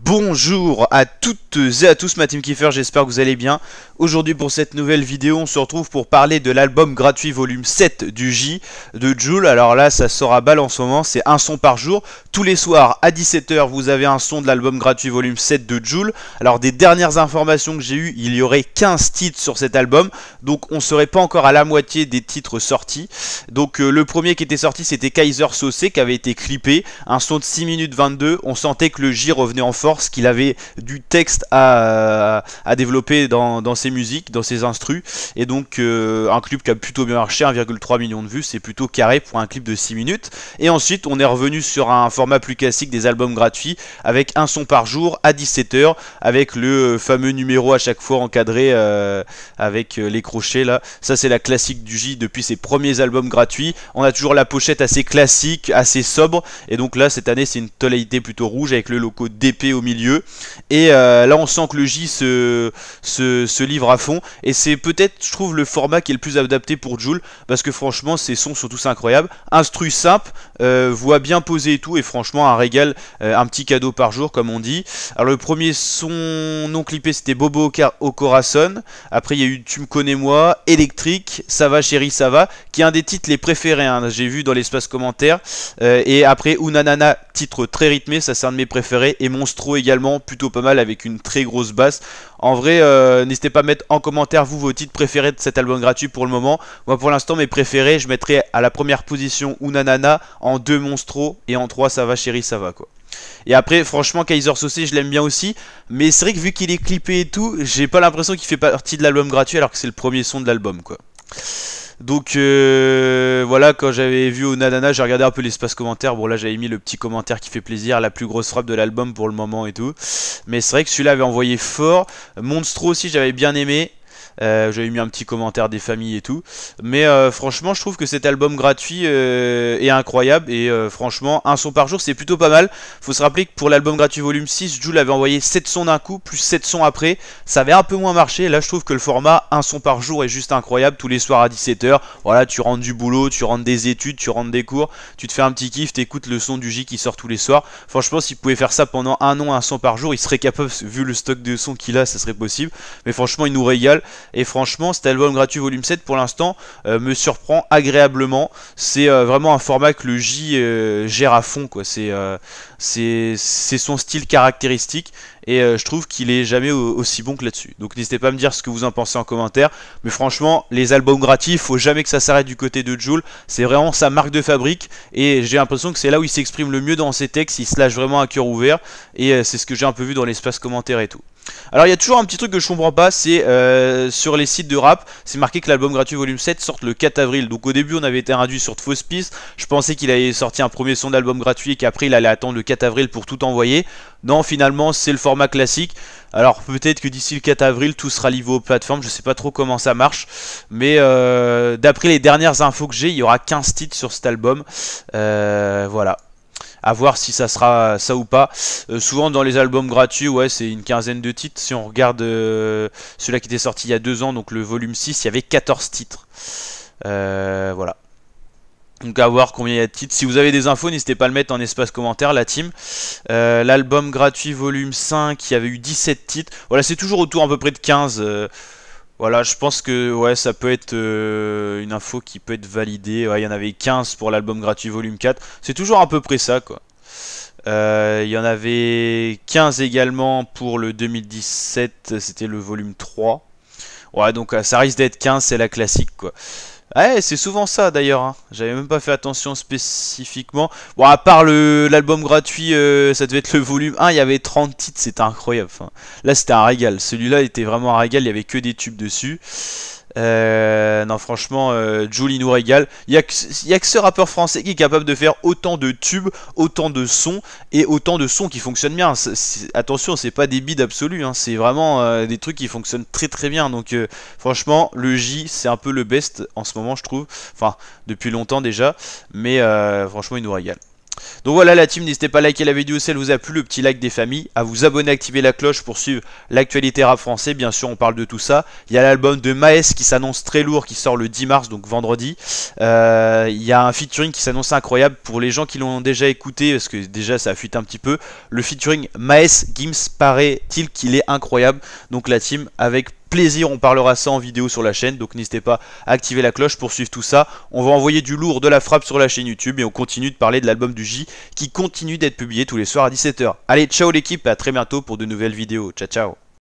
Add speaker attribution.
Speaker 1: Bonjour à toutes et à tous, ma team Kiefer, j'espère que vous allez bien. Aujourd'hui pour cette nouvelle vidéo, on se retrouve pour parler de l'album gratuit volume 7 du J de Jul. Alors là, ça sort à balle en ce moment, c'est un son par jour. Tous les soirs à 17 h, vous avez un son de l'album gratuit volume 7 de Jul. Alors des dernières informations que j'ai eues, il y aurait 15 titres sur cet album. Donc on serait pas encore à la moitié des titres sortis. Donc le premier qui était sorti, c'était Kaiser Saucé qui avait été clippé. Un son de 6 minutes 22, on sentait que le J revenait en force, qu'il avait du texte à développer dans ses musiques, dans ses instrus, et donc un clip qui a plutôt bien marché, 1,3 million de vues, c'est plutôt carré pour un clip de 6 minutes. Et ensuite on est revenu sur un format plus classique des albums gratuits, avec un son par jour à 17 h, avec le fameux numéro à chaque fois encadré avec les crochets là. Ça c'est la classique du J depuis ses premiers albums gratuits. On a toujours la pochette assez classique, assez sobre, et donc là cette année c'est une tonalité plutôt rouge avec le logo d'épée au milieu. Et là on sent que le J se livre à fond, et c'est peut-être, je trouve, le format qui est le plus adapté pour Jul, parce que franchement ses sons sont tous incroyables, instru simple, voix bien posée et tout, et franchement un régal, un petit cadeau par jour comme on dit. Alors le premier son non clippé c'était Bobo au Corazon, après il y a eu Tu me connais moi, Électrique, Ça va chérie ça va, qui est un des titres les préférés, hein, j'ai vu dans l'espace commentaire, et après Unanana, titre très rythmé, ça c'est un de mes préférés, et Monstro également, plutôt pas mal avec une très grosse basse. En vrai, n'hésitez pas à mettre en commentaire vous vos titres préférés de cet album gratuit pour le moment. Moi pour l'instant mes préférés, je mettrai à la première position Unanana, en 2 Monstro, et en 3 Ça va chérie ça va quoi. Et après franchement Kaiser Saucé je l'aime bien aussi, mais c'est vrai que vu qu'il est clippé et tout, j'ai pas l'impression qu'il fait partie de l'album gratuit alors que c'est le premier son de l'album quoi. Donc voilà, quand j'avais vu Unanana, j'ai regardé un peu l'espace commentaire. Bon là j'avais mis le petit commentaire qui fait plaisir, la plus grosse frappe de l'album pour le moment et tout. Mais c'est vrai que celui-là avait envoyé fort. Monstro aussi j'avais bien aimé. J'avais mis un petit commentaire des familles et tout. Mais franchement je trouve que cet album gratuit est incroyable. Et franchement un son par jour c'est plutôt pas mal. Faut se rappeler que pour l'album gratuit volume 6, Jul avait envoyé 7 sons d'un coup, plus 7 sons après. Ça avait un peu moins marché. Là je trouve que le format un son par jour est juste incroyable. Tous les soirs à 17 h. Voilà, tu rentres du boulot, tu rentres des études, tu rentres des cours, tu te fais un petit kiff, t'écoutes le son du J qui sort tous les soirs. Franchement s'il pouvait faire ça pendant un an, un son par jour, il serait capable, vu le stock de sons qu'il a, ça serait possible. Mais franchement il nous régale. Et franchement cet album gratuit volume 7 pour l'instant me surprend agréablement. C'est vraiment un format que le J gère à fond quoi. C'est son style caractéristique, et je trouve qu'il est jamais aussi bon que là-dessus. Donc n'hésitez pas à me dire ce que vous en pensez en commentaire. Mais franchement les albums gratuits, faut jamais que ça s'arrête du côté de Jul. C'est vraiment sa marque de fabrique, et j'ai l'impression que c'est là où il s'exprime le mieux dans ses textes. Il se lâche vraiment à cœur ouvert, et c'est ce que j'ai un peu vu dans l'espace commentaire et tout. Alors il y a toujours un petit truc que je comprends pas, c'est sur les sites de rap, c'est marqué que l'album gratuit volume 7 sort le 4 avril. Donc au début on avait été induit sur de fausses pistes. Je pensais qu'il avait sorti un premier son d'album gratuit et qu'après il allait attendre le 4 avril pour tout envoyer. Non, finalement c'est le format classique. Alors peut-être que d'ici le 4 avril tout sera livré aux plateformes, je sais pas trop comment ça marche. Mais d'après les dernières infos que j'ai, il y aura 15 titres sur cet album. Voilà. À voir si ça sera ça ou pas. Souvent dans les albums gratuits, ouais, c'est une quinzaine de titres. Si on regarde celui-là qui était sorti il y a 2 ans, donc le volume 6, il y avait 14 titres. Voilà. Donc à voir combien il y a de titres. Si vous avez des infos, n'hésitez pas à le mettre en espace commentaire, la team. L'album gratuit volume 5, il y avait eu 17 titres. Voilà, c'est toujours autour à peu près de 15. Voilà, je pense que ouais, ça peut être une info qui peut être validée. Ouais, il y en avait 15 pour l'album gratuit volume 4. C'est toujours à peu près ça, quoi. Il y en avait 15 également pour le 2017, c'était le volume 3. Ouais, donc ça risque d'être 15, c'est la classique, quoi. Ouais, c'est souvent ça d'ailleurs, hein. J'avais même pas fait attention spécifiquement. Bon, à part l'album gratuit, ça devait être le volume 1, il y avait 30 titres, c'était incroyable. Enfin, là, c'était un régal. Celui-là était vraiment un régal, il y avait que des tubes dessus. Non, franchement, Jul il nous régale. Il y a que ce rappeur français qui est capable de faire autant de tubes, autant de sons, et autant de sons qui fonctionnent bien. Attention, c'est pas des bides absolus, hein. C'est vraiment des trucs qui fonctionnent très très bien. Donc franchement, le J c'est un peu le best en ce moment, je trouve. Enfin, depuis longtemps déjà. Mais franchement, il nous régale. Donc voilà la team, n'hésitez pas à liker la vidéo si elle vous a plu, le petit like des familles, à vous abonner, activer la cloche pour suivre l'actualité rap français, bien sûr on parle de tout ça. Il y a l'album de Maes qui s'annonce très lourd, qui sort le 10 mars, donc vendredi. Il y a un featuring qui s'annonce incroyable pour les gens qui l'ont déjà écouté, parce que déjà ça fuite un petit peu. Le featuring Maes Gims, paraît-il qu'il est incroyable, donc la team avec plaisir, on parlera ça en vidéo sur la chaîne, donc n'hésitez pas à activer la cloche pour suivre tout ça. On va envoyer du lourd, de la frappe sur la chaîne YouTube et on continue de parler de l'album du J qui continue d'être publié tous les soirs à 17 h. Allez, ciao l'équipe et à très bientôt pour de nouvelles vidéos. Ciao ciao.